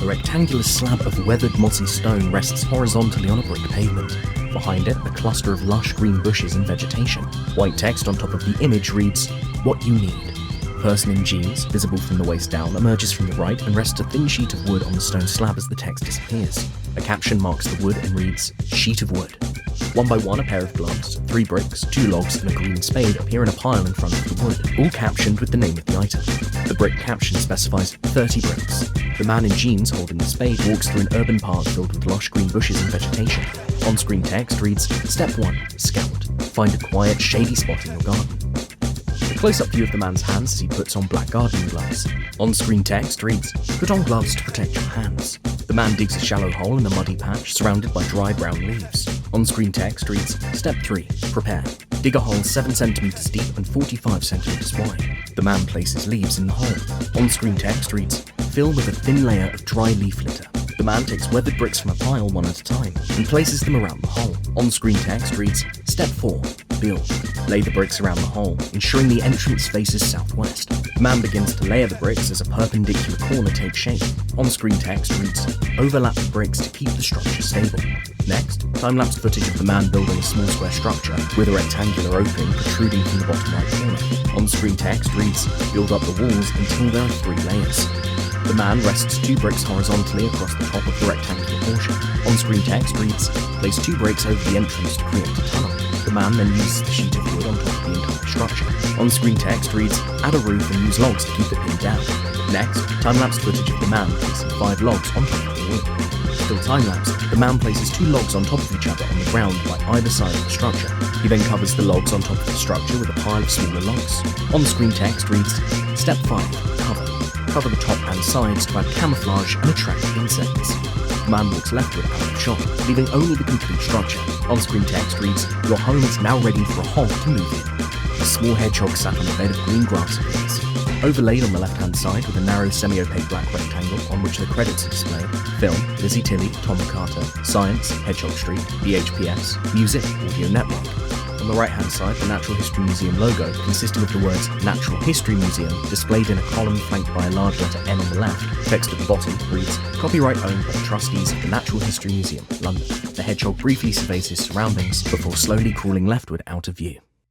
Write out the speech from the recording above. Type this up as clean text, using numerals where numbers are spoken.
A rectangular slab of weathered mossy stone rests horizontally on a brick pavement. Behind it, a cluster of lush green bushes and vegetation. White text on top of the image reads, "What you need." A person in jeans, visible from the waist down, emerges from the right and rests a thin sheet of wood on the stone slab as the text disappears. A caption marks the wood and reads, "Sheet of wood." One by one, a pair of gloves, 3 bricks, 2 logs, and a green spade appear in a pile in front of the wood, all captioned with the name of the item. The brick caption specifies 30 bricks. The man in jeans holding the spade walks through an urban park filled with lush green bushes and vegetation. On-screen text reads, "Step 1. Scout. Find a quiet, shady spot in your garden." A close-up view of the man's hands as he puts on black gardening gloves. On-screen text reads, "Put on gloves to protect your hands." The man digs a shallow hole in a muddy patch surrounded by dry brown leaves. On-screen text reads, "Step 3. Prepare. Dig a hole 7 centimeters deep and 45 centimeters wide." The man places leaves in the hole. On-screen text reads, "Fill with a thin layer of dry leaf litter." The man takes weathered bricks from a pile one at a time and places them around the hole. On-screen text reads, "Step 4. Build. Lay the bricks around the hole, ensuring the entrance faces southwest." The man begins to layer the bricks as a perpendicular corner takes shape. On-screen text reads, "Overlap the bricks to keep the structure stable." Next, time-lapse footage of the man building a small square structure with a rectangular opening protruding from the bottom right corner. On-screen text reads, "Build up the walls until there are 3 layers." The man rests 2 bricks horizontally across the top of the rectangular portion. On-screen text reads, "Place 2 bricks over the entrance to create a tunnel." The man then uses the sheet of wood on top of the entire structure. On-screen text reads, "Add a roof and use logs to keep it pinned down." Next, time-lapse footage of the man placing 5 logs on top of the wood. Still time-lapse, the man places 2 logs on top of each other on the ground by either side of the structure. He then covers the logs on top of the structure with a pile of smaller logs. On-screen text reads, "Step 5. Cover. Cover the top and sides to add camouflage and attract insects." The man walks leftward out of shot, leaving only the complete structure. On-screen text reads, "Your home is now ready for a hog to move in." A small hedgehog sat on a bed of green grass appears. Overlaid on the left-hand side with a narrow semi-opaque black rectangle on which the credits are displayed: Film, Lizzie Tilly, Tom Carter, Science, Hedgehog Street, BHPS, Music, Audio Network. On the right-hand side, the Natural History Museum logo, consisting of the words Natural History Museum, displayed in a column flanked by a large letter N on the left. Text at the bottom reads, "Copyright owned by the trustees of the Natural History Museum, London." The hedgehog briefly surveys his surroundings before slowly crawling leftward out of view.